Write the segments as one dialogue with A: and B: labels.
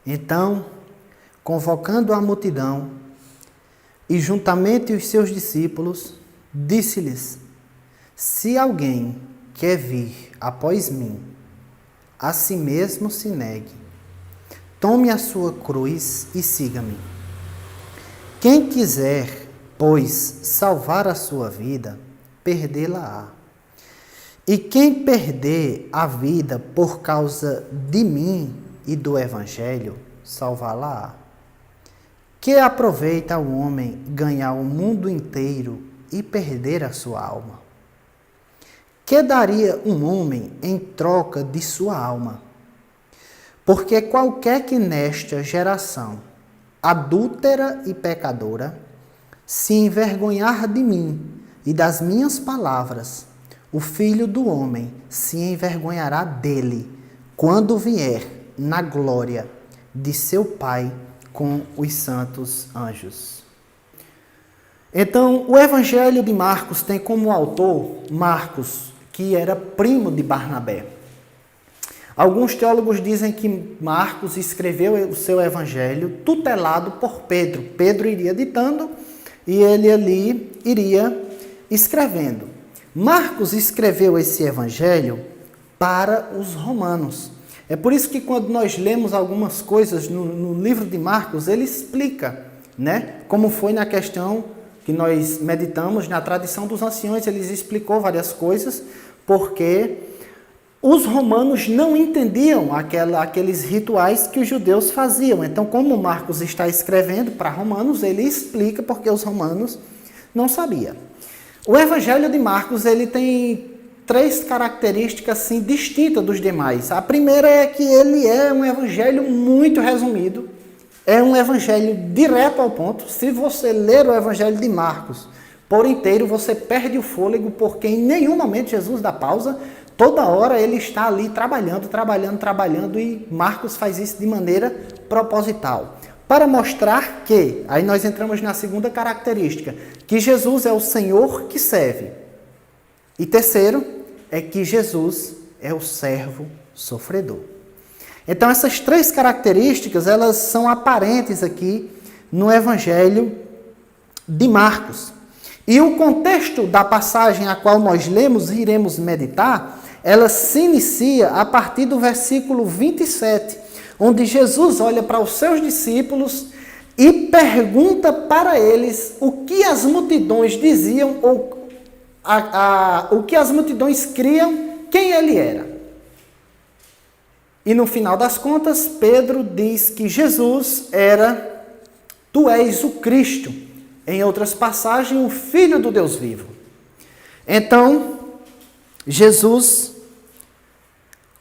A: Então, convocando a multidão e juntamente os seus discípulos, disse-lhes: se alguém quer vir após mim, a si mesmo se negue, tome a sua cruz e siga-me. Quem quiser, pois, salvar a sua vida, perdê-la-á. E quem perder a vida por causa de mim e do Evangelho, salvá-la-á. Que aproveita o homem ganhar o mundo inteiro e perder a sua alma? Que daria um homem em troca de sua alma? Porque qualquer que nesta geração, adúltera e pecadora, se envergonhar de mim e das minhas palavras, o Filho do Homem se envergonhará dele, quando vier na glória de seu Pai com os santos anjos. Então, o Evangelho de Marcos tem como autor Marcos, que era primo de Barnabé. Alguns teólogos dizem que Marcos escreveu o seu evangelho tutelado por Pedro. Pedro iria ditando e ele ali iria escrevendo. Marcos escreveu esse evangelho para os romanos. É por isso que quando nós lemos algumas coisas no livro de Marcos, ele explica, né? Como foi na questão que nós meditamos, na tradição dos anciões, ele explicou várias coisas, porque os romanos não entendiam aqueles rituais que os judeus faziam. Então, como Marcos está escrevendo para romanos, ele explica porque os romanos não sabiam. O Evangelho de Marcos ele tem 3 características assim, distintas dos demais. A primeira é que ele é um evangelho muito resumido, é um evangelho direto ao ponto. Se você ler o Evangelho de Marcos por inteiro, você perde o fôlego, porque em nenhum momento Jesus dá pausa. Toda hora ele está ali trabalhando, e Marcos faz isso de maneira proposital. Para mostrar que, aí nós entramos na segunda característica, que Jesus é o Senhor que serve. E terceiro, é que Jesus é o servo sofredor. Então essas 3 características, elas são aparentes aqui no Evangelho de Marcos. E o contexto da passagem a qual nós lemos e iremos meditar, ela se inicia a partir do versículo 27, onde Jesus olha para os seus discípulos e pergunta para eles o que as multidões diziam, ou o que as multidões criam, quem ele era. E no final das contas, Pedro diz que Jesus era: tu és o Cristo. Em outras passagens, o Filho do Deus vivo. Então, Jesus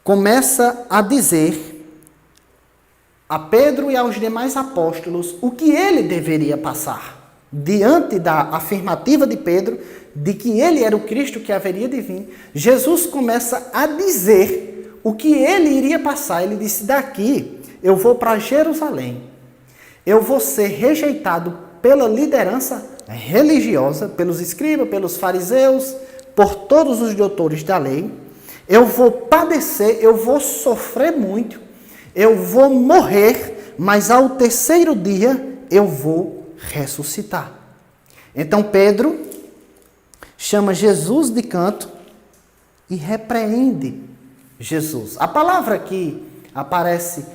A: começa a dizer a Pedro e aos demais apóstolos o que ele deveria passar. Diante da afirmativa de Pedro, de que ele era o Cristo que haveria de vir, Jesus começa a dizer o que ele iria passar. Ele disse: daqui eu vou para Jerusalém, eu vou ser rejeitado pela liderança religiosa, pelos escribas, pelos fariseus, por todos os doutores da lei. Eu vou padecer, eu vou sofrer muito, eu vou morrer, mas ao terceiro dia eu vou ressuscitar. Então Pedro chama Jesus de canto e repreende Jesus. A palavra que aparece,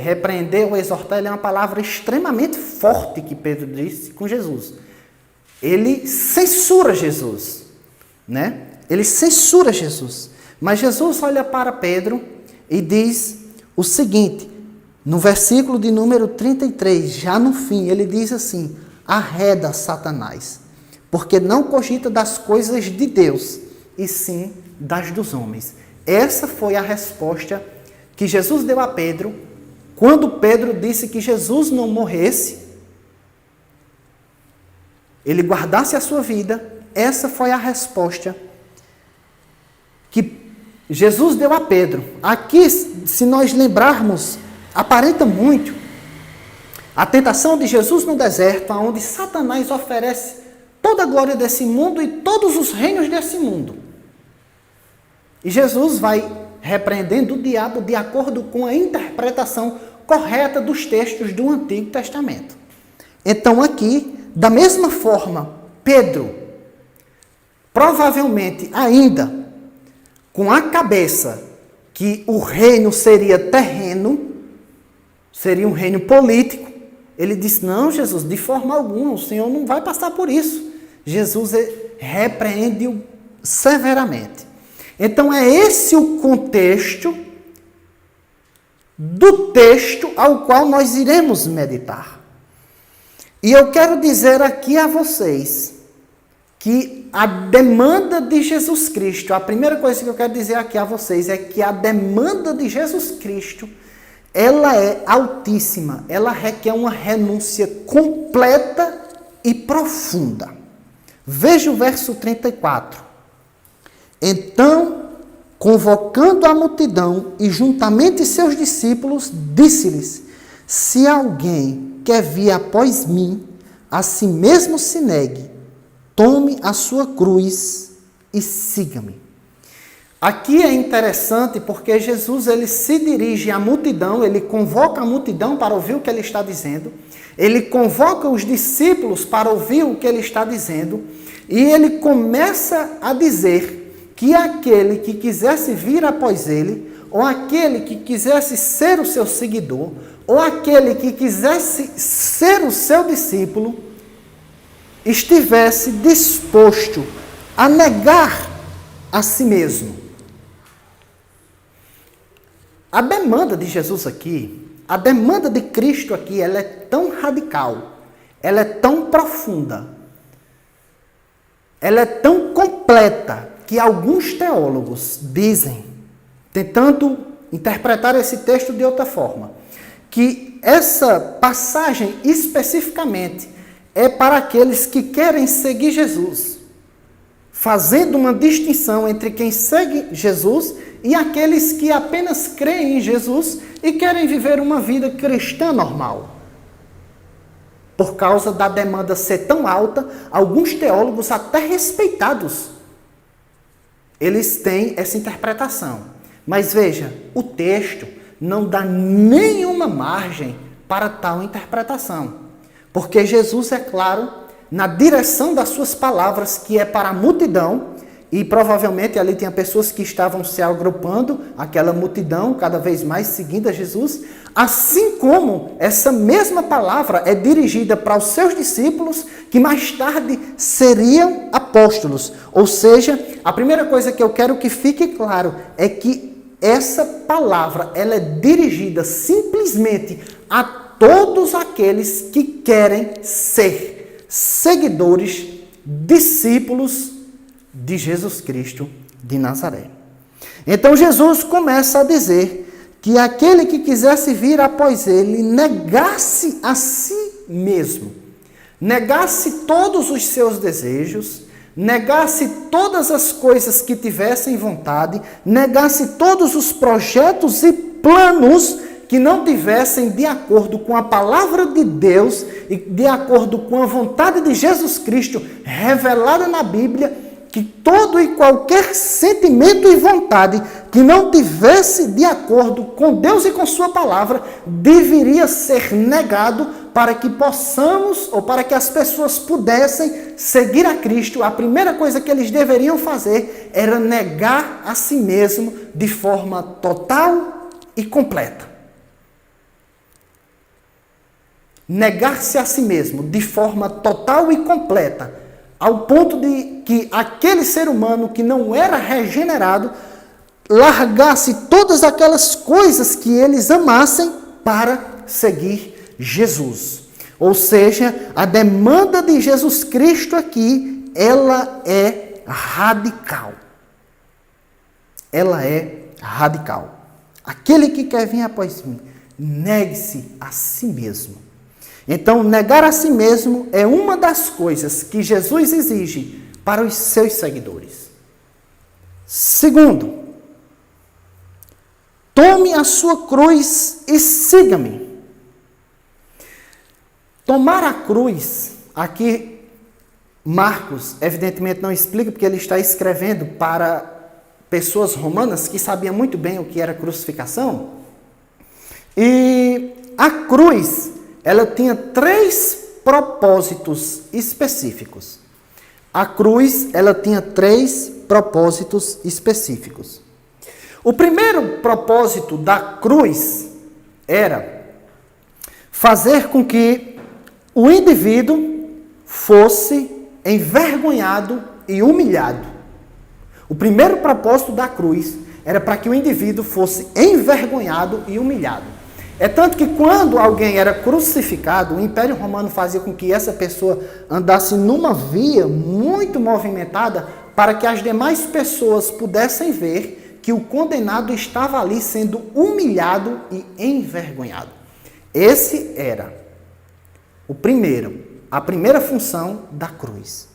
A: repreender ou exortar, é uma palavra extremamente forte que Pedro disse com Jesus. Ele censura Jesus, né? Ele censura Jesus. Mas Jesus olha para Pedro e diz o seguinte, no versículo de número 33, já no fim, ele diz assim: arreda, Satanás, porque não cogita das coisas de Deus, e sim das dos homens. Essa foi a resposta que Jesus deu a Pedro, quando Pedro disse que Jesus não morresse, ele guardasse a sua vida. Essa foi a resposta que Jesus deu a Pedro. Aqui, se nós lembrarmos, aparenta muito a tentação de Jesus no deserto, onde Satanás oferece toda a glória desse mundo e todos os reinos desse mundo. E Jesus vai repreendendo o diabo de acordo com a interpretação correta dos textos do Antigo Testamento. Então aqui, da mesma forma, Pedro, provavelmente ainda com a cabeça que o reino seria terreno, seria um reino político, ele disse, não, Jesus, de forma alguma, o Senhor não vai passar por isso. Jesus repreende-o severamente. Então é esse o contexto do texto ao qual nós iremos meditar. E eu quero dizer aqui a vocês que a demanda de Jesus Cristo, a primeira coisa que eu quero dizer aqui a vocês é que a demanda de Jesus Cristo, ela é altíssima, ela requer uma renúncia completa e profunda. Veja o verso 34. Então, convocando a multidão e juntamente seus discípulos, disse-lhes, se alguém quer vir após mim, a si mesmo se negue, tome a sua cruz e siga-me. Aqui é interessante porque Jesus ele se dirige à multidão, ele convoca a multidão para ouvir o que ele está dizendo, ele convoca os discípulos para ouvir o que ele está dizendo, e ele começa a dizer que aquele que quisesse vir após ele, ou aquele que quisesse ser o seu seguidor, ou aquele que quisesse ser o seu discípulo, estivesse disposto a negar a si mesmo. A demanda de Jesus aqui, a demanda de Cristo aqui, ela é tão radical, ela é tão profunda, ela é tão completa, que alguns teólogos dizem, tentando interpretar esse texto de outra forma, que essa passagem especificamente é para aqueles que querem seguir Jesus, fazendo uma distinção entre quem segue Jesus e aqueles que apenas creem em Jesus e querem viver uma vida cristã normal. Por causa da demanda ser tão alta, alguns teólogos até respeitados, eles têm essa interpretação. Mas veja, o texto não dá nenhuma margem para tal interpretação. Porque Jesus, é claro, na direção das suas palavras, que é para a multidão, e provavelmente ali tinha pessoas que estavam se agrupando, aquela multidão cada vez mais seguindo a Jesus, assim como essa mesma palavra é dirigida para os seus discípulos, que mais tarde seriam apóstolos. Ou seja, a primeira coisa que eu quero que fique claro é que essa palavra ela é dirigida simplesmente a todos aqueles que querem ser seguidores, discípulos de Jesus Cristo de Nazaré. Então Jesus começa a dizer que aquele que quisesse vir após ele negasse a si mesmo, negasse todos os seus desejos, negasse todas as coisas que tivessem vontade, negasse todos os projetos e planos que não tivessem de acordo com a palavra de Deus e de acordo com a vontade de Jesus Cristo revelada na Bíblia, que todo e qualquer sentimento e vontade que não tivesse de acordo com Deus e com sua palavra, deveria ser negado para que possamos, ou para que as pessoas pudessem seguir a Cristo. A primeira coisa que eles deveriam fazer era negar a si mesmo de forma total e completa. Negar-se a si mesmo de forma total e completa, ao ponto de que aquele ser humano que não era regenerado largasse todas aquelas coisas que eles amassem para seguir Jesus. Ou seja, a demanda de Jesus Cristo aqui, ela é radical. Ela é radical. Aquele que quer vir após mim, negue-se a si mesmo. Então, negar a si mesmo é uma das coisas que Jesus exige para os seus seguidores. Segundo, tome a sua cruz e siga-me. Tomar a cruz, aqui Marcos evidentemente não explica, porque ele está escrevendo para pessoas romanas que sabiam muito bem o que era crucificação. E a cruz, ela tinha 3 propósitos específicos. A cruz, ela tinha 3 propósitos específicos. O primeiro propósito da cruz era fazer com que o indivíduo fosse envergonhado e humilhado. O primeiro propósito da cruz era para que o indivíduo fosse envergonhado e humilhado. É tanto que quando alguém era crucificado, o Império Romano fazia com que essa pessoa andasse numa via muito movimentada para que as demais pessoas pudessem ver que o condenado estava ali sendo humilhado e envergonhado. Esse era a primeira função da cruz.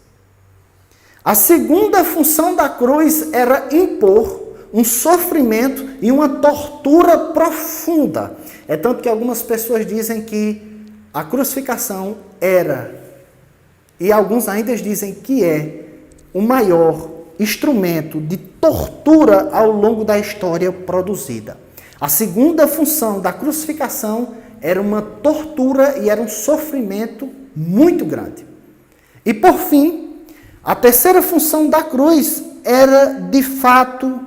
A: A segunda função da cruz era impor um sofrimento e uma tortura profunda. É tanto que algumas pessoas dizem que a crucificação era, e alguns ainda dizem que é, o maior instrumento de tortura ao longo da história produzida. A segunda função da crucificação era uma tortura e era um sofrimento muito grande. E por fim, a terceira função da cruz era, de fato,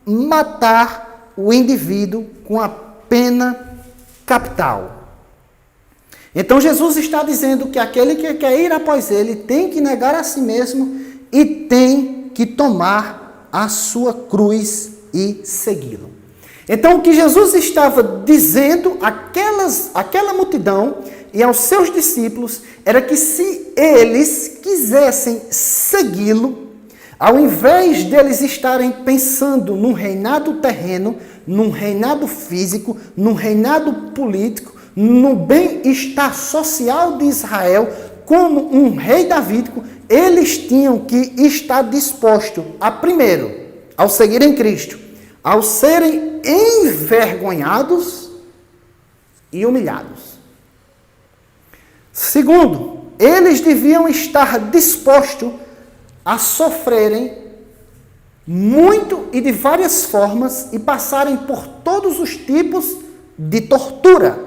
A: matar o indivíduo com a pena capital. Então Jesus está dizendo que aquele que quer ir após ele tem que negar a si mesmo e tem que tomar a sua cruz e segui-lo. Então o que Jesus estava dizendo àquela multidão e aos seus discípulos era que se eles quisessem segui-lo, ao invés deles estarem pensando num reinado terreno, num reinado físico, num reinado político, no bem-estar social de Israel, como um rei davídico, eles tinham que estar dispostos a, primeiro, ao seguirem Cristo, ao serem envergonhados e humilhados. Segundo, eles deviam estar dispostos a sofrerem muito e de várias formas e passarem por todos os tipos de tortura.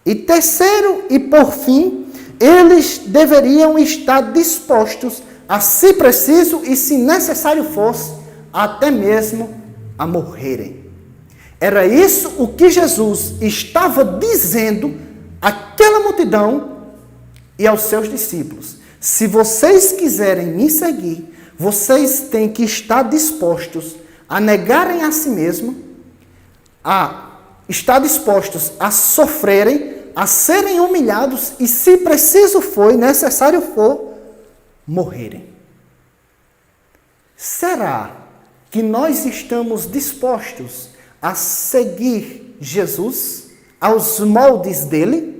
A: E terceiro e por fim, eles deveriam estar dispostos a, se preciso e se necessário fosse, até mesmo a morrerem. Era isso o que Jesus estava dizendo àquela multidão e aos seus discípulos. Se vocês quiserem me seguir, vocês têm que estar dispostos a negarem a si mesmo, a estar dispostos a sofrerem, a serem humilhados e, se preciso for e necessário for, morrerem. Será que nós estamos dispostos a seguir Jesus aos moldes dele?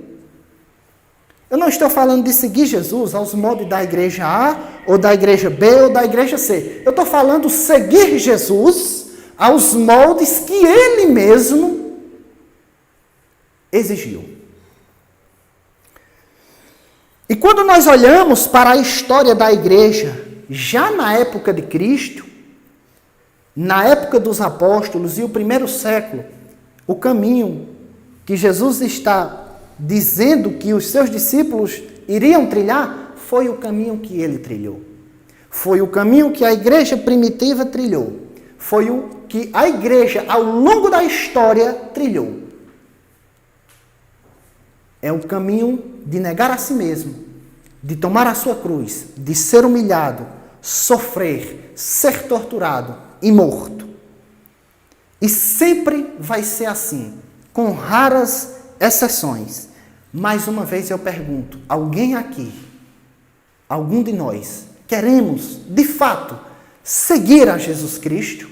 A: Eu não estou falando de seguir Jesus aos moldes da igreja A, ou da igreja B, ou da igreja C. Eu estou falando seguir Jesus aos moldes que ele mesmo exigiu. E quando nós olhamos para a história da igreja, já na época de Cristo, na época dos apóstolos e o primeiro século, o caminho que Jesus está dizendo que os seus discípulos iriam trilhar, foi o caminho que ele trilhou. Foi o caminho que a igreja primitiva trilhou. Foi o que a igreja, ao longo da história, trilhou. É o caminho de negar a si mesmo, de tomar a sua cruz, de ser humilhado, sofrer, ser torturado e morto. E sempre vai ser assim, com raras exceções. Mais uma vez eu pergunto, alguém aqui, algum de nós, queremos, de fato, seguir a Jesus Cristo?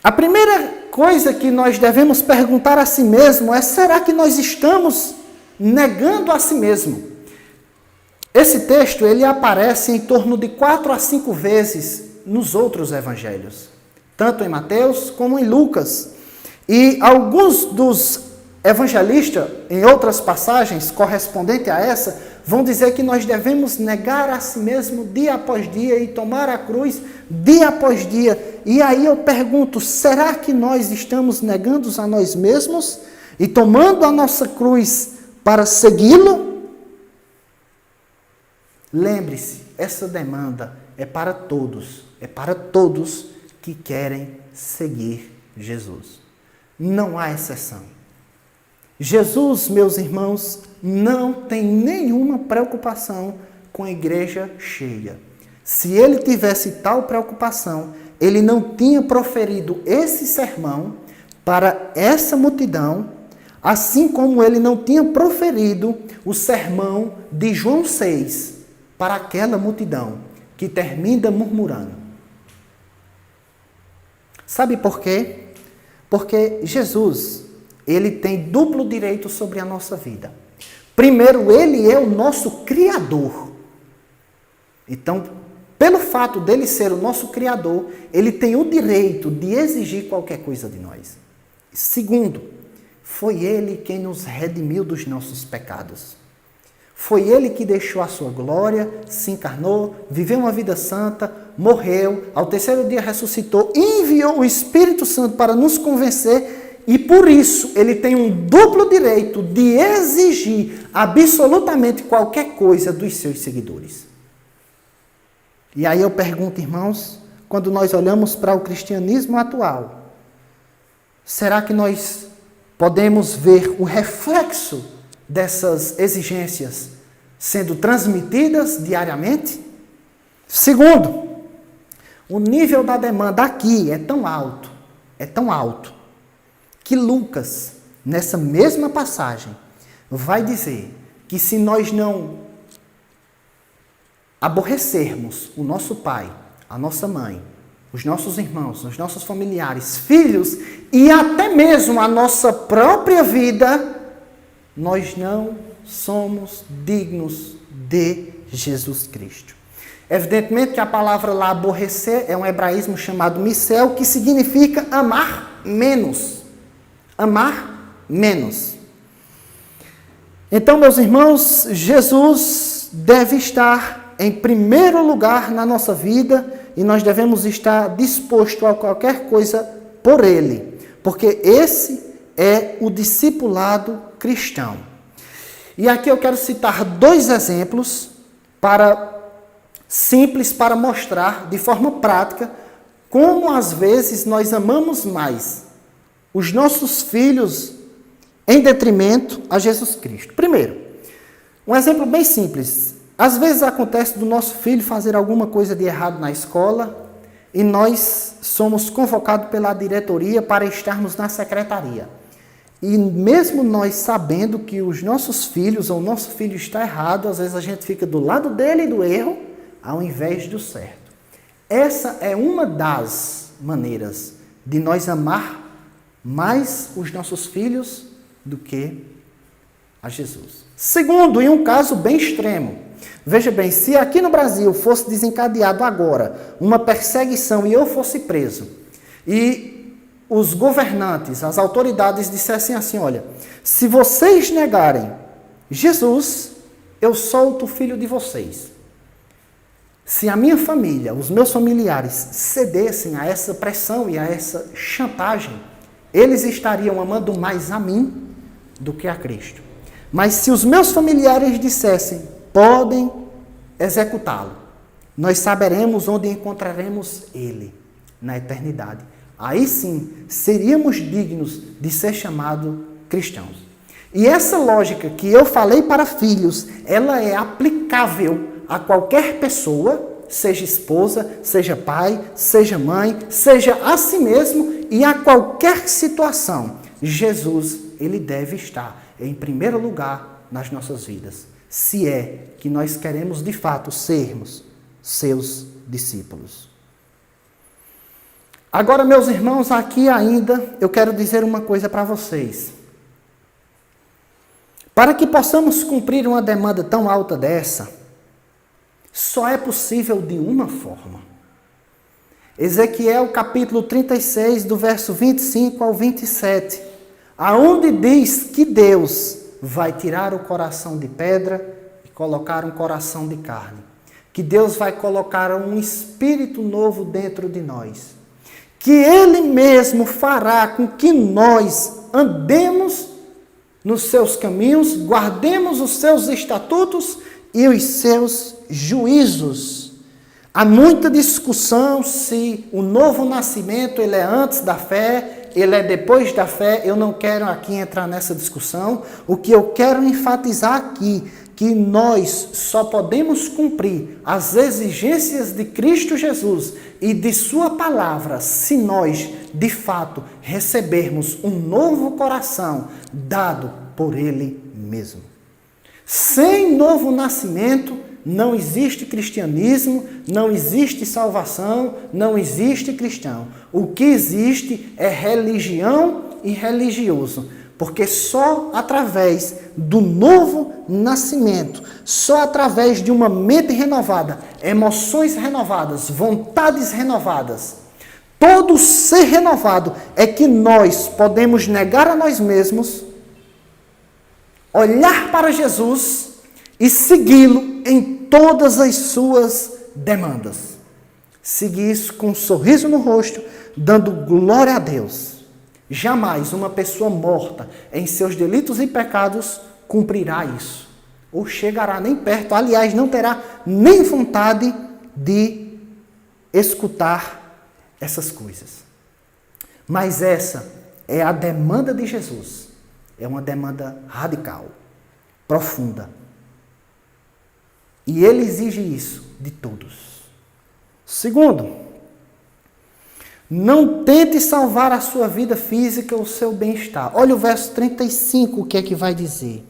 A: A primeira coisa que nós devemos perguntar a si mesmo é: será que nós estamos negando a si mesmo? Esse texto ele aparece em torno de 4 a 5 vezes nos outros evangelhos, tanto em Mateus como em Lucas. E alguns dos evangelistas, em outras passagens correspondentes a essa, vão dizer que nós devemos negar a si mesmo dia após dia e tomar a cruz dia após dia. E aí eu pergunto, será que nós estamos negando a nós mesmos e tomando a nossa cruz para segui-lo? Lembre-se, essa demanda é para todos que querem seguir Jesus. Não há exceção. Jesus, meus irmãos, não tem nenhuma preocupação com a igreja cheia. Se ele tivesse tal preocupação, ele não tinha proferido esse sermão para essa multidão, assim como ele não tinha proferido o sermão de João 6 para aquela multidão que termina murmurando. Sabe por quê? Porque Jesus, ele tem duplo direito sobre a nossa vida. Primeiro, ele é o nosso Criador. Então, pelo fato dele ser o nosso Criador, ele tem o direito de exigir qualquer coisa de nós. Segundo, foi ele quem nos redimiu dos nossos pecados. Foi ele que deixou a sua glória, se encarnou, viveu uma vida santa, morreu, ao terceiro dia ressuscitou e enviou o Espírito Santo para nos convencer, e por isso ele tem um duplo direito de exigir absolutamente qualquer coisa dos seus seguidores. E aí eu pergunto, irmãos, quando nós olhamos para o cristianismo atual, será que nós podemos ver o reflexo dessas exigências sendo transmitidas diariamente? Segundo, o nível da demanda aqui é tão alto, que Lucas, nessa mesma passagem, vai dizer que se nós não aborrecermos o nosso pai, a nossa mãe, os nossos irmãos, os nossos familiares, filhos e até mesmo a nossa própria vida, nós não somos dignos de Jesus Cristo. Evidentemente que a palavra lá aborrecer é um hebraísmo chamado missel, que significa amar menos. Amar menos. Então, meus irmãos, Jesus deve estar em primeiro lugar na nossa vida e nós devemos estar dispostos a qualquer coisa por Ele, porque esse é o discipulado cristão. E aqui eu quero citar 2 exemplos simples para mostrar de forma prática como às vezes nós amamos mais os nossos filhos em detrimento a Jesus Cristo. Primeiro, um exemplo bem simples. Às vezes acontece do nosso filho fazer alguma coisa de errado na escola e nós somos convocados pela diretoria para estarmos na secretaria. E mesmo nós sabendo que os nossos filhos ou o nosso filho está errado, às vezes a gente fica do lado dele do erro, ao invés do certo. Essa é uma das maneiras de nós amar mais os nossos filhos do que a Jesus. Segundo, em um caso bem extremo, veja bem, se aqui no Brasil fosse desencadeado agora uma perseguição e eu fosse preso, e os governantes, as autoridades dissessem assim, olha, se vocês negarem Jesus, eu solto o filho de vocês. Se a minha família, os meus familiares cedessem a essa pressão e a essa chantagem, eles estariam amando mais a mim do que a Cristo. Mas se os meus familiares dissessem, podem executá-lo, nós saberemos onde encontraremos ele na eternidade. Aí sim, seríamos dignos de ser chamados cristãos. E essa lógica que eu falei para filhos, ela é aplicável a qualquer pessoa, seja esposa, seja pai, seja mãe, seja a si mesmo e a qualquer situação. Jesus, ele deve estar em primeiro lugar nas nossas vidas, se é que nós queremos de fato sermos seus discípulos. Agora, meus irmãos, aqui ainda eu quero dizer uma coisa para vocês. Para que possamos cumprir uma demanda tão alta dessa, só é possível de uma forma. Ezequiel capítulo 36, do verso 25 ao 27, aonde diz que Deus vai tirar o coração de pedra e colocar um coração de carne. Que Deus vai colocar um espírito novo dentro de nós. que Ele mesmo fará com que nós andemos nos seus caminhos, guardemos os seus estatutos e os seus juízos. Há muita discussão se o novo nascimento ele é antes da fé, ele é depois da fé. Eu não quero aqui entrar nessa discussão. O que eu quero enfatizar aqui, que nós só podemos cumprir as exigências de Cristo Jesus e de sua palavra se nós, de fato, recebermos um novo coração dado por Ele mesmo. Sem novo nascimento, não existe cristianismo, não existe salvação, não existe cristão. O que existe é religião e religioso. Porque só através do novo nascimento, só através de uma mente renovada, emoções renovadas, vontades renovadas, todo ser renovado é que nós podemos negar a nós mesmos, olhar para Jesus e segui-lo em todas as suas demandas. Seguir isso com um sorriso no rosto, dando glória a Deus. Jamais uma pessoa morta em seus delitos e pecados cumprirá isso. Ou chegará nem perto, aliás, não terá nem vontade de escutar essas coisas. Mas essa é a demanda de Jesus. É uma demanda radical, profunda. E Ele exige isso de todos. Segundo, não tente salvar a sua vida física ou o seu bem-estar. Olha o verso 35, o que é que vai dizer?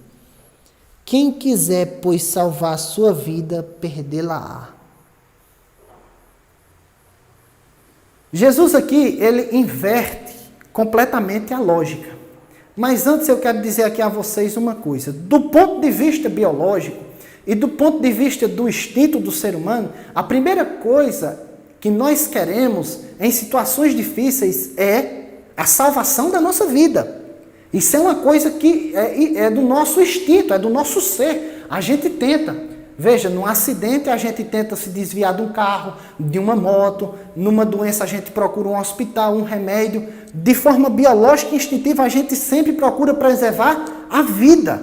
A: Quem quiser, pois, salvar a sua vida, perdê-la-á. Jesus aqui, ele inverte completamente a lógica. Mas antes eu quero dizer aqui a vocês uma coisa. Do ponto de vista biológico e do ponto de vista do instinto do ser humano, a primeira coisa que nós queremos em situações difíceis é a salvação da nossa vida. Isso é uma coisa que é do nosso instinto, é do nosso ser. A gente tenta. Veja, num acidente a gente tenta se desviar de um carro, de uma moto. Numa doença a gente procura um hospital, um remédio. De forma biológica e instintiva a gente sempre procura preservar a vida.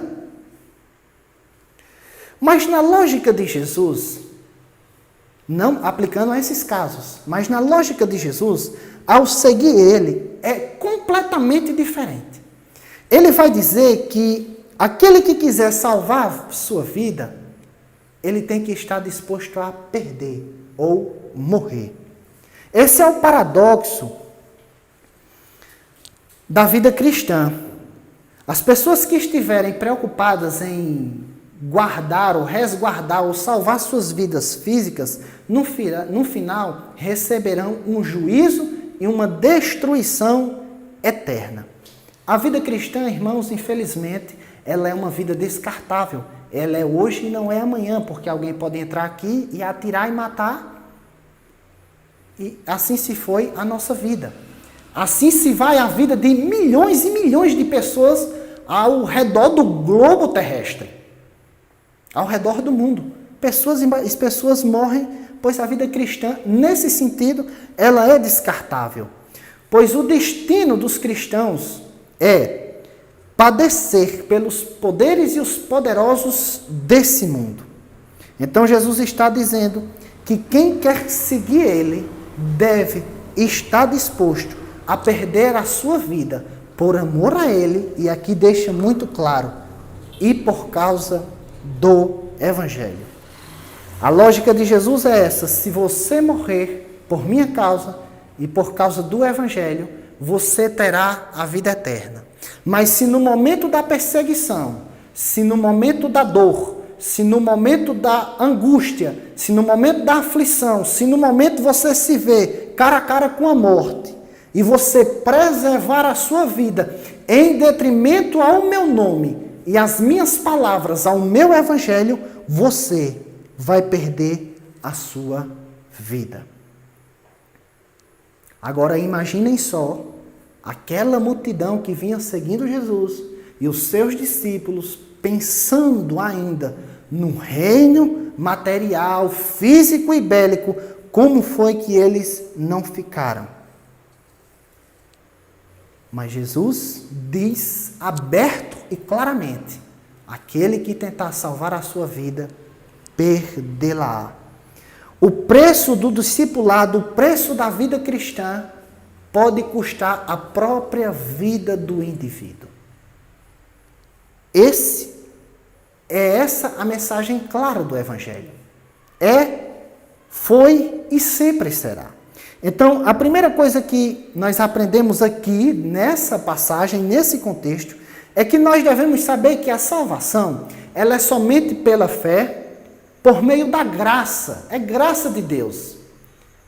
A: Mas na lógica de Jesus, não aplicando a esses casos, mas na lógica de Jesus, ao seguir Ele, é completamente diferente. Ele vai dizer que aquele que quiser salvar sua vida, ele tem que estar disposto a perder ou morrer. Esse é o paradoxo da vida cristã. As pessoas que estiverem preocupadas em guardar ou resguardar ou salvar suas vidas físicas, no final receberão um juízo e uma destruição eterna. A vida cristã, irmãos, infelizmente, ela é uma vida descartável. Ela é hoje e não é amanhã, porque alguém pode entrar aqui e atirar e matar. E assim se foi a nossa vida. Assim se vai a vida de milhões e milhões de pessoas ao redor do globo terrestre. Ao redor do mundo. Pessoas morrem, pois a vida cristã, nesse sentido, ela é descartável. Pois o destino dos cristãos é padecer pelos poderes e os poderosos desse mundo. Então Jesus está dizendo que quem quer seguir Ele deve estar disposto a perder a sua vida por amor a Ele, e aqui deixa muito claro, e por causa do Evangelho. A lógica de Jesus é essa: se você morrer por minha causa e por causa do Evangelho, você terá a vida eterna. Mas se no momento da perseguição, se no momento da dor, se no momento da angústia, se no momento da aflição, se no momento você se vê cara a cara com a morte, e você preservar a sua vida em detrimento ao meu nome e às minhas palavras, ao meu Evangelho, você vai perder a sua vida. Agora imaginem só aquela multidão que vinha seguindo Jesus e os seus discípulos pensando ainda no reino material, físico e bélico, como foi que eles não ficaram? Mas Jesus diz aberto e claramente: aquele que tentar salvar a sua vida, perdê-la. O preço do discipulado, o preço da vida cristã, pode custar a própria vida do indivíduo. Essa a mensagem clara do Evangelho. Foi e sempre será. Então, a primeira coisa que nós aprendemos aqui, nessa passagem, nesse contexto, é que nós devemos saber que a salvação, ela é somente pela fé, por meio da graça. É graça de Deus.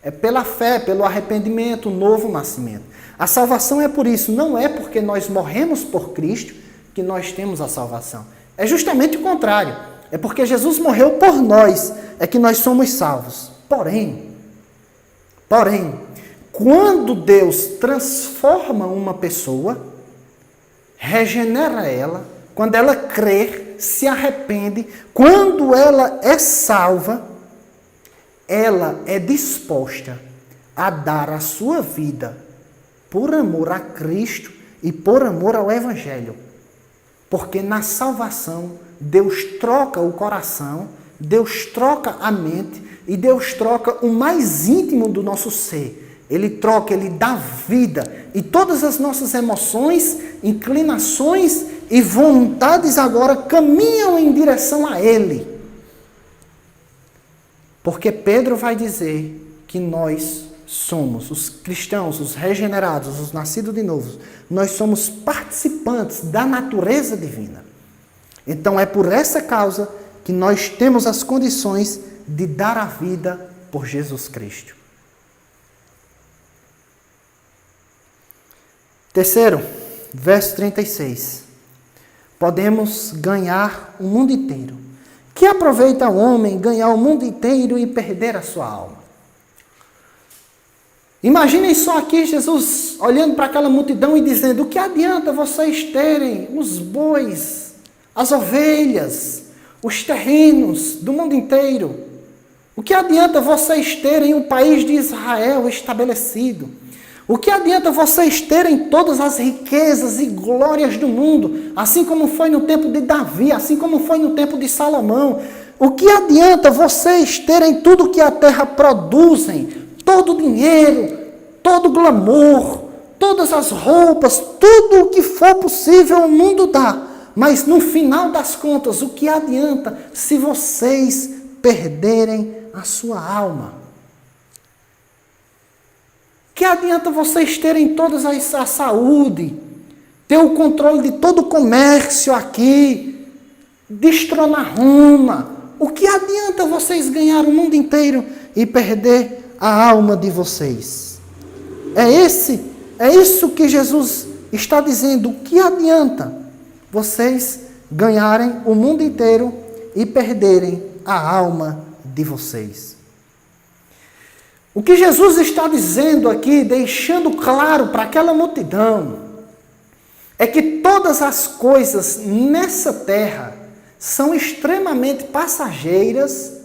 A: É pela fé, pelo arrependimento, o novo nascimento. A salvação é por isso, não é porque nós morremos por Cristo que nós temos a salvação. É justamente o contrário. É porque Jesus morreu por nós, é que nós somos salvos. Porém, quando Deus transforma uma pessoa, regenera ela, quando ela crê, se arrepende, quando ela é salva, ela é disposta a dar a sua vida por amor a Cristo e por amor ao Evangelho. Porque na salvação, Deus troca o coração, Deus troca a mente e Deus troca o mais íntimo do nosso ser. Ele troca, Ele dá vida. E todas as nossas emoções, inclinações e vontades agora caminham em direção a Ele. Porque Pedro vai dizer que nós somos, os cristãos, os regenerados, os nascidos de novo, nós somos participantes da natureza divina. Então é por essa causa que nós temos as condições de dar a vida por Jesus Cristo. Terceiro, verso 36. Podemos ganhar o mundo inteiro. Que aproveita o homem ganhar o mundo inteiro e perder a sua alma? Imaginem só aqui Jesus olhando para aquela multidão e dizendo: o que adianta vocês terem os bois, as ovelhas, os terrenos do mundo inteiro? O que adianta vocês terem o país de Israel estabelecido? O que adianta vocês terem todas as riquezas e glórias do mundo, assim como foi no tempo de Davi, assim como foi no tempo de Salomão? O que adianta vocês terem tudo que a terra produzem, todo o dinheiro, todo o glamour, todas as roupas, tudo o que for possível o mundo dá, mas no final das contas, o que adianta se vocês perderem a sua alma? Que adianta vocês terem toda a saúde, ter o controle de todo o comércio aqui, destronar Roma? O que adianta vocês ganhar o mundo inteiro e perder a alma de vocês? É isso que Jesus está dizendo. O que adianta vocês ganharem o mundo inteiro e perderem a alma de vocês? O que Jesus está dizendo aqui, deixando claro para aquela multidão, é que todas as coisas nessa terra são extremamente passageiras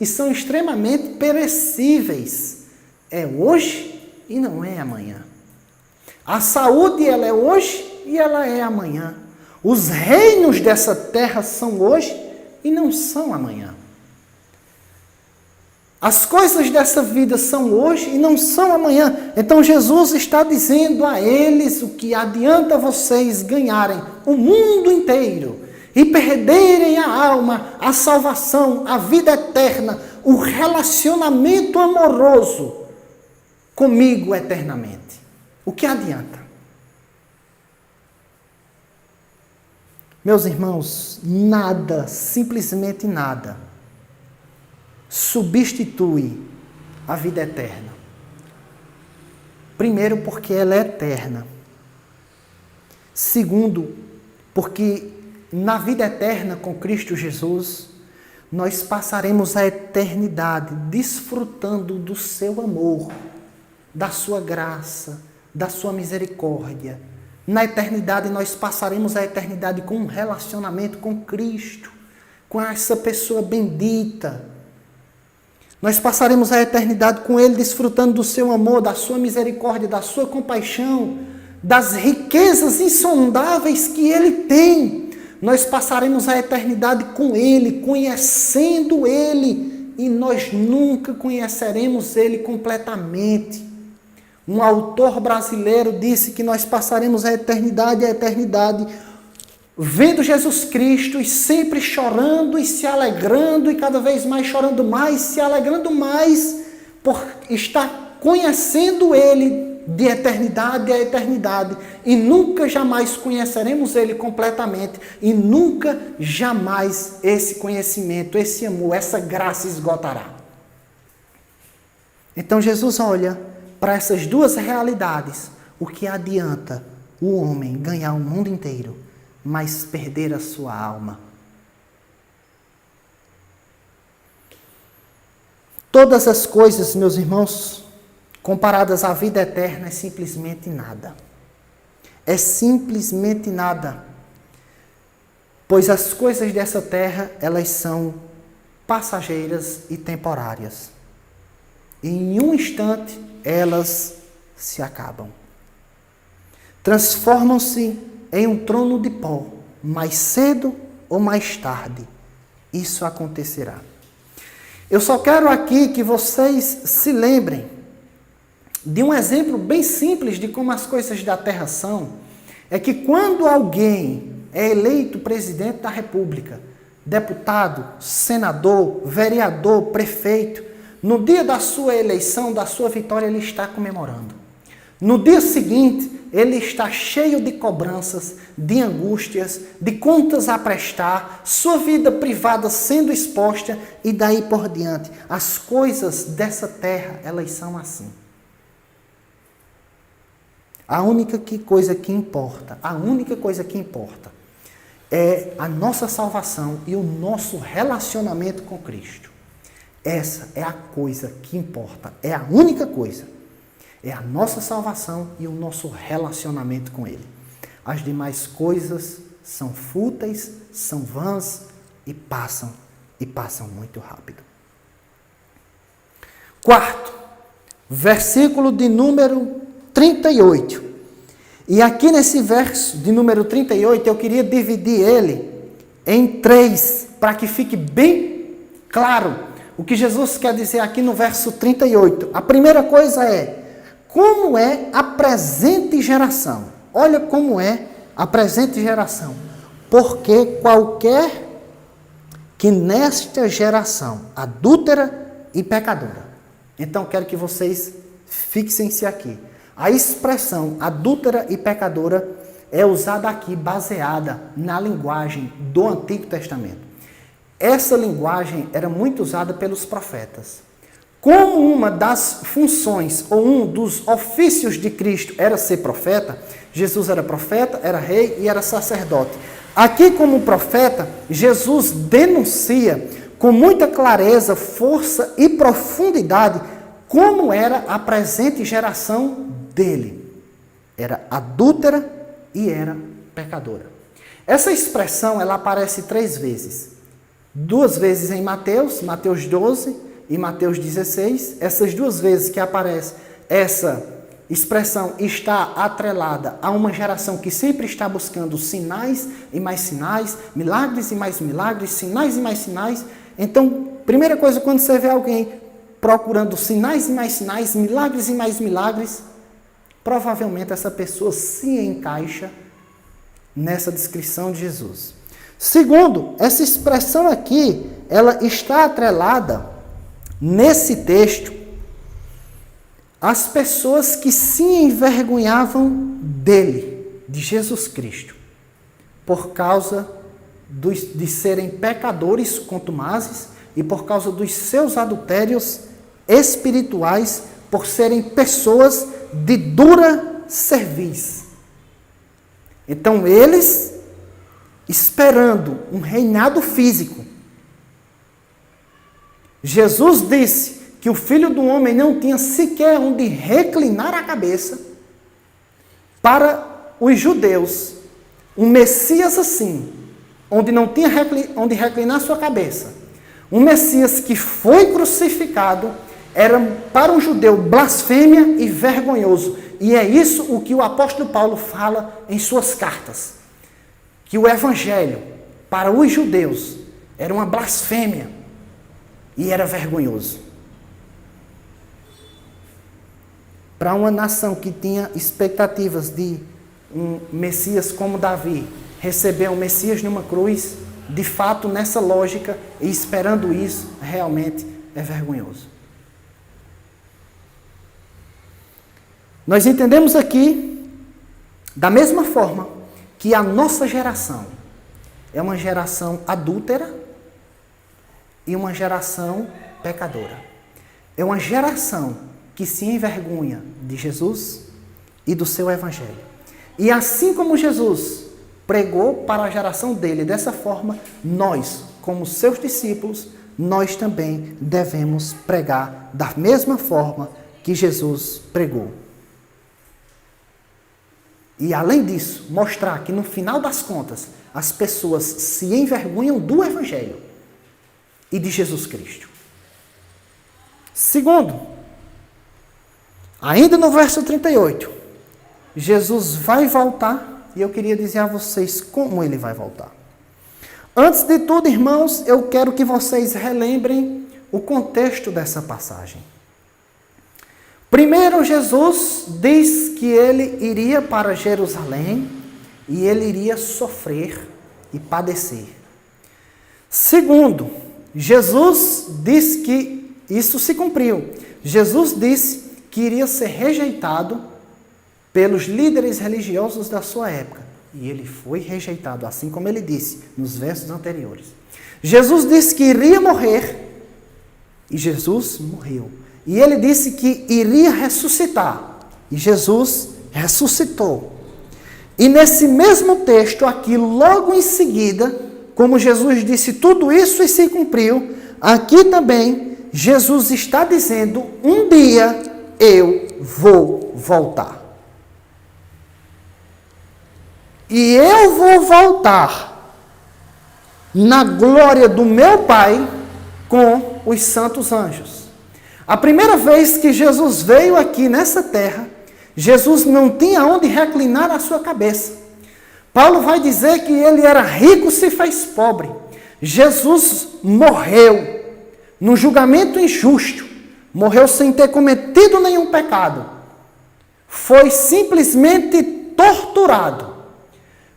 A: e são extremamente perecíveis. É hoje e não é amanhã. A saúde, ela é hoje e ela é amanhã. Os reinos dessa terra são hoje e não são amanhã. As coisas dessa vida são hoje e não são amanhã. Então Jesus está dizendo a eles: o que adianta vocês ganharem o mundo inteiro e perderem a alma, a salvação, a vida eterna, o relacionamento amoroso comigo eternamente? O que adianta? Meus irmãos, nada, simplesmente nada, substitui a vida eterna. Primeiro, porque ela é eterna. Segundo, porque na vida eterna com Cristo Jesus, nós passaremos a eternidade desfrutando do seu amor, da sua graça, da sua misericórdia. Na eternidade, nós passaremos a eternidade com um relacionamento com Cristo, com essa pessoa bendita. Nós passaremos a eternidade com Ele, desfrutando do seu amor, da sua misericórdia, da sua compaixão, das riquezas insondáveis que Ele tem. Nós passaremos a eternidade com Ele, conhecendo Ele, e nós nunca conheceremos Ele completamente. Um autor brasileiro disse que nós passaremos a eternidade vendo Jesus Cristo e sempre chorando e se alegrando, e cada vez mais chorando mais, se alegrando mais, por estar conhecendo Ele de eternidade a eternidade, e nunca jamais conheceremos Ele completamente, e nunca jamais esse conhecimento, esse amor, essa graça esgotará. Então Jesus olha para essas duas realidades. O que adianta o homem ganhar o mundo inteiro, mas perder a sua alma? Todas as coisas, meus irmãos, comparadas à vida eterna, é simplesmente nada. É simplesmente nada. Pois as coisas dessa terra, elas são passageiras e temporárias. E em um instante, elas se acabam. Transformam-se em um trono de pó, mais cedo ou mais tarde. Isso acontecerá. Eu só quero aqui que vocês se lembrem de um exemplo bem simples de como as coisas da terra são. É que quando alguém é eleito presidente da República, deputado, senador, vereador, prefeito, no dia da sua eleição, da sua vitória, ele está comemorando. No dia seguinte, ele está cheio de cobranças, de angústias, de contas a prestar, sua vida privada sendo exposta e daí por diante. As coisas dessa terra, elas são assim. A única coisa que importa é a nossa salvação e o nosso relacionamento com Cristo. Essa é a coisa que importa, é a única coisa. É a nossa salvação e o nosso relacionamento com Ele. As demais coisas são fúteis, são vãs e passam muito rápido. Quarto, versículo de número 38. E aqui nesse verso de número 38, eu queria dividir ele em 3, para que fique bem claro o que Jesus quer dizer aqui no verso 38. A primeira coisa é: como é a presente geração? Olha como é a presente geração. Porque qualquer que nesta geração adúltera e pecadora. Então, quero que vocês fixem-se aqui. A expressão adúltera e pecadora é usada aqui baseada na linguagem do Antigo Testamento. Essa linguagem era muito usada pelos profetas. Como uma das funções ou um dos ofícios de Cristo era ser profeta, Jesus era profeta, era rei e era sacerdote. Aqui, como profeta, Jesus denuncia com muita clareza, força e profundidade como era a presente geração dele. Era adúltera e era pecadora. Essa expressão ela aparece 3 vezes. 2 vezes em Mateus 12 e Mateus 16. Essas 2 vezes que aparece essa expressão está atrelada a uma geração que sempre está buscando sinais e mais sinais, milagres e mais milagres, sinais e mais sinais. Então, primeira coisa, quando você vê alguém procurando sinais e mais sinais, milagres e mais milagres, provavelmente essa pessoa se encaixa nessa descrição de Jesus. Segundo, essa expressão aqui, ela está atrelada nesse texto às pessoas que se envergonhavam dele, de Jesus Cristo, por causa de serem pecadores contumazes e por causa dos seus adultérios espirituais, por serem pessoas de dura cerviz. Então eles, esperando um reinado físico, Jesus disse que o Filho do Homem não tinha sequer onde reclinar a cabeça. Para os judeus, um Messias assim, onde não tinha onde reclinar sua cabeça, um Messias que foi crucificado era para um judeu blasfêmia e vergonhoso. E é isso o que o apóstolo Paulo fala em suas cartas. Que o evangelho, para os judeus, era uma blasfêmia e era vergonhoso. Para uma nação que tinha expectativas de um Messias como Davi, receber um Messias numa cruz, de fato, nessa lógica, e esperando isso, realmente é vergonhoso. Nós entendemos aqui, da mesma forma, que a nossa geração é uma geração adúltera e uma geração pecadora. É uma geração que se envergonha de Jesus e do seu evangelho. E assim como Jesus pregou para a geração dele dessa forma, nós, como seus discípulos, nós também devemos pregar da mesma forma que Jesus pregou. E além disso, mostrar que no final das contas, as pessoas se envergonham do evangelho e de Jesus Cristo. Segundo, ainda no verso 38, Jesus vai voltar, e eu queria dizer a vocês como ele vai voltar. Antes de tudo, irmãos, eu quero que vocês relembrem o contexto dessa passagem. Primeiro, Jesus diz que ele iria para Jerusalém e ele iria sofrer e padecer. Segundo, Jesus diz que isso se cumpriu. Jesus disse que iria ser rejeitado pelos líderes religiosos da sua época. E ele foi rejeitado, assim como ele disse nos versos anteriores. Jesus disse que iria morrer e Jesus morreu. E ele disse que iria ressuscitar. E Jesus ressuscitou. E nesse mesmo texto aqui, logo em seguida, como Jesus disse tudo isso e se cumpriu, aqui também Jesus está dizendo, um dia eu vou voltar. E eu vou voltar na glória do meu Pai com os santos anjos. A primeira vez que Jesus veio aqui nessa terra, Jesus não tinha onde reclinar a sua cabeça. Paulo vai dizer que ele era rico, se fez pobre. Jesus morreu no julgamento injusto, morreu sem ter cometido nenhum pecado. Foi simplesmente torturado.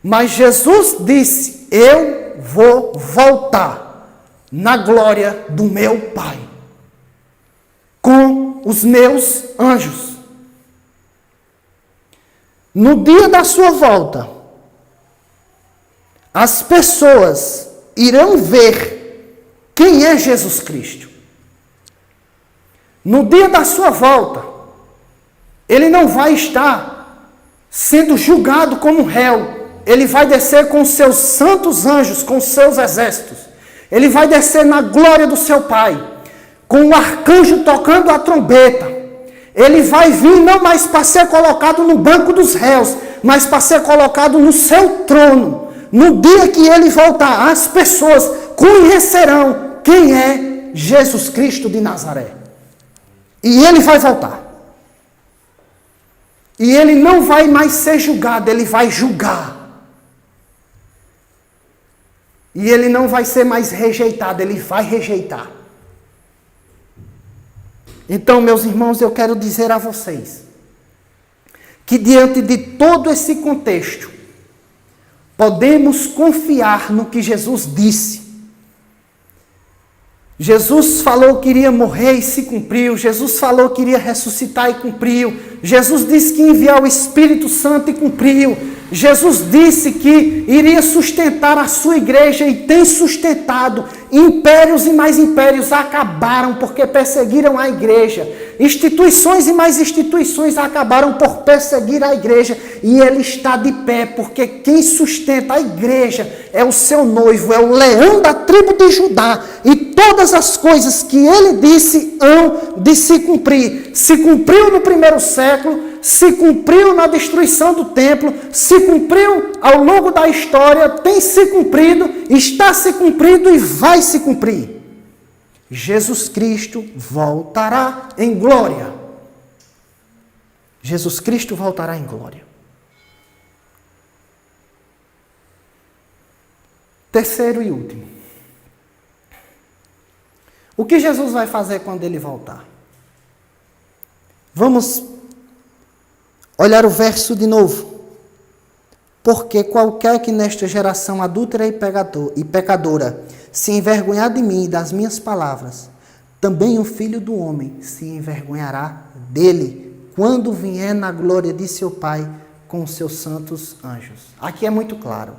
A: Mas Jesus disse, eu vou voltar na glória do meu Pai, com os meus anjos. No dia da sua volta, as pessoas irão ver quem é Jesus Cristo. No dia da sua volta, ele não vai estar sendo julgado como réu. Ele vai descer com seus santos anjos, com seus exércitos. Ele vai descer na glória do seu Pai, com o arcanjo tocando a trombeta. Ele vai vir não mais para ser colocado no banco dos réus, mas para ser colocado no seu trono. No dia que ele voltar, as pessoas conhecerão quem é Jesus Cristo de Nazaré. E ele vai voltar. E ele não vai mais ser julgado, ele vai julgar. E ele não vai ser mais rejeitado, ele vai rejeitar. Então, meus irmãos, eu quero dizer a vocês que diante de todo esse contexto, podemos confiar no que Jesus disse. Jesus falou que iria morrer e se cumpriu. Jesus falou que iria ressuscitar e cumpriu. Jesus disse que ia enviar o Espírito Santo e cumpriu. Jesus disse que iria sustentar a sua igreja e tem sustentado. Impérios e mais impérios acabaram porque perseguiram a igreja. Instituições e mais instituições acabaram por perseguir a igreja. E ele está de pé porque quem sustenta a igreja é o seu noivo, é o leão da tribo de Judá. E todas as coisas que ele disse hão de se cumprir. Se cumpriu no primeiro século, se cumpriu na destruição do templo, se cumpriu ao longo da história, tem se cumprido, está se cumprindo e vai se cumprir. Jesus Cristo voltará em glória. Jesus Cristo voltará em glória. Terceiro e último. O que Jesus vai fazer quando ele voltar? Vamos olhar o verso de novo. Porque qualquer que nesta geração adúltera e pecadora se envergonhar de mim e das minhas palavras, também o Filho do Homem se envergonhará dele, quando vier na glória de seu Pai com os seus santos anjos. Aqui é muito claro.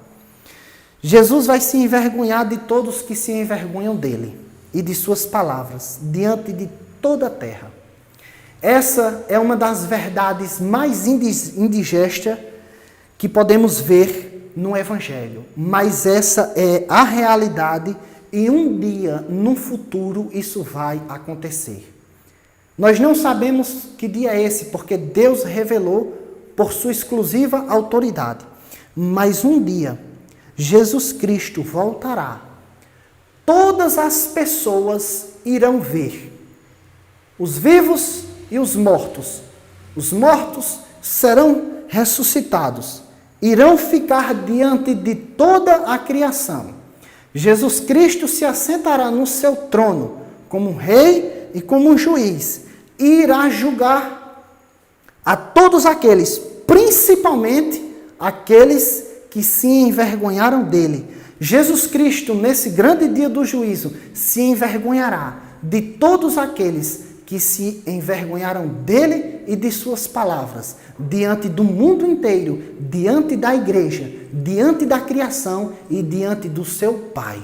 A: Jesus vai se envergonhar de todos que se envergonham dele e de suas palavras, diante de toda a terra. Essa é uma das verdades mais indigestas que podemos ver no Evangelho. Mas essa é a realidade e um dia, no futuro, isso vai acontecer. Nós não sabemos que dia é esse, porque Deus revelou por sua exclusiva autoridade. Mas um dia, Jesus Cristo voltará. Todas as pessoas irão ver. Os vivos e os mortos. Os mortos serão ressuscitados. Irão ficar diante de toda a criação. Jesus Cristo se assentará no seu trono como rei e como juiz. E irá julgar a todos aqueles, principalmente aqueles que se envergonharam dele. Jesus Cristo, nesse grande dia do juízo, se envergonhará de todos aqueles que se envergonharam dele e de suas palavras, diante do mundo inteiro, diante da igreja, diante da criação e diante do seu Pai.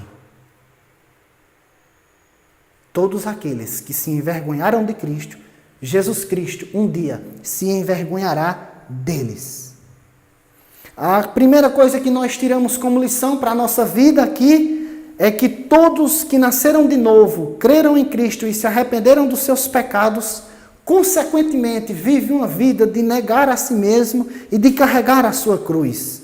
A: Todos aqueles que se envergonharam de Cristo, Jesus Cristo um dia se envergonhará deles. A primeira coisa que nós tiramos como lição para a nossa vida aqui é que todos que nasceram de novo, creram em Cristo e se arrependeram dos seus pecados, consequentemente vivem uma vida de negar a si mesmo e de carregar a sua cruz.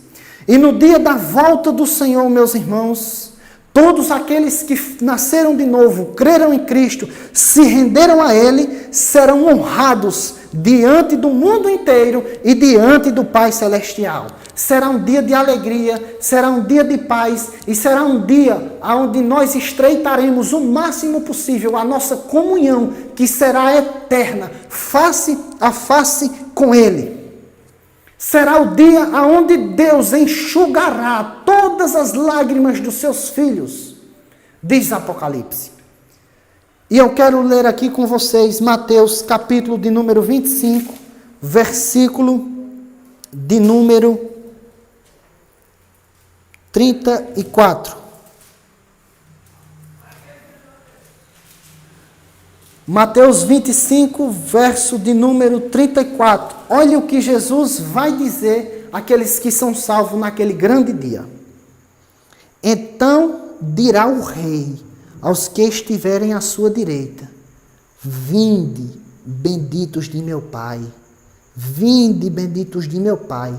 A: E no dia da volta do Senhor, meus irmãos, todos aqueles que nasceram de novo, creram em Cristo, se renderam a Ele, serão honrados diante do mundo inteiro e diante do Pai Celestial. Será um dia de alegria, será um dia de paz e será um dia onde nós estreitaremos o máximo possível a nossa comunhão, que será eterna, face a face com Ele. Será o dia onde Deus enxugará todas as lágrimas dos seus filhos, diz Apocalipse. E eu quero ler aqui com vocês Mateus capítulo de número 25, versículo de número 34. Mateus 25, verso de número 34. Olha o que Jesus vai dizer àqueles que são salvos naquele grande dia. Então dirá o rei aos que estiverem à sua direita: vinde, benditos de meu Pai. Vinde, benditos de meu Pai.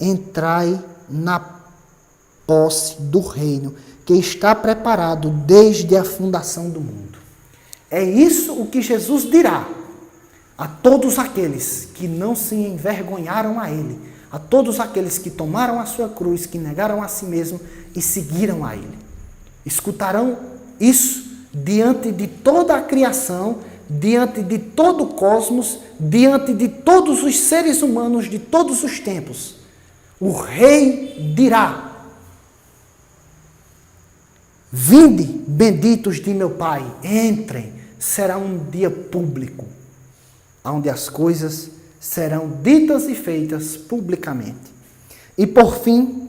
A: Entrai na posse do reino que está preparado desde a fundação do mundo. É isso o que Jesus dirá a todos aqueles que não se envergonharam a Ele, a todos aqueles que tomaram a sua cruz, que negaram a si mesmo e seguiram a Ele. Escutarão isso diante de toda a criação, diante de todo o cosmos, diante de todos os seres humanos de todos os tempos. O rei dirá: vinde, benditos de meu Pai, entrem. Será um dia público, onde as coisas serão ditas e feitas publicamente. E por fim,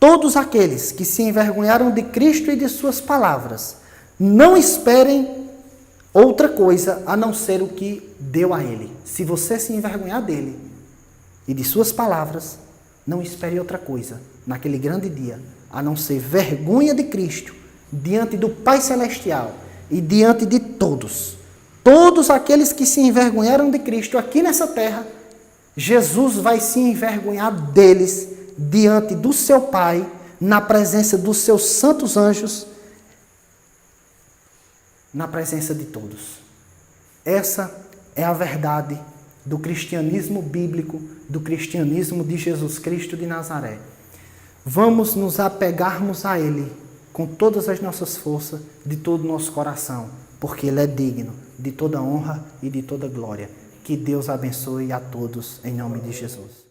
A: todos aqueles que se envergonharam de Cristo e de suas palavras, não esperem outra coisa a não ser o que deu a Ele. Se você se envergonhar dele e de suas palavras, não espere outra coisa naquele grande dia, a não ser vergonha de Cristo diante do Pai Celestial e diante de todos. Todos aqueles que se envergonharam de Cristo aqui nessa terra, Jesus vai se envergonhar deles diante do seu Pai, na presença dos seus santos anjos, na presença de todos. Essa é a verdade do cristianismo bíblico, do cristianismo de Jesus Cristo de Nazaré. Vamos nos apegarmos a Ele com todas as nossas forças, de todo o nosso coração, porque Ele é digno de toda honra e de toda glória. Que Deus abençoe a todos, em nome de Jesus.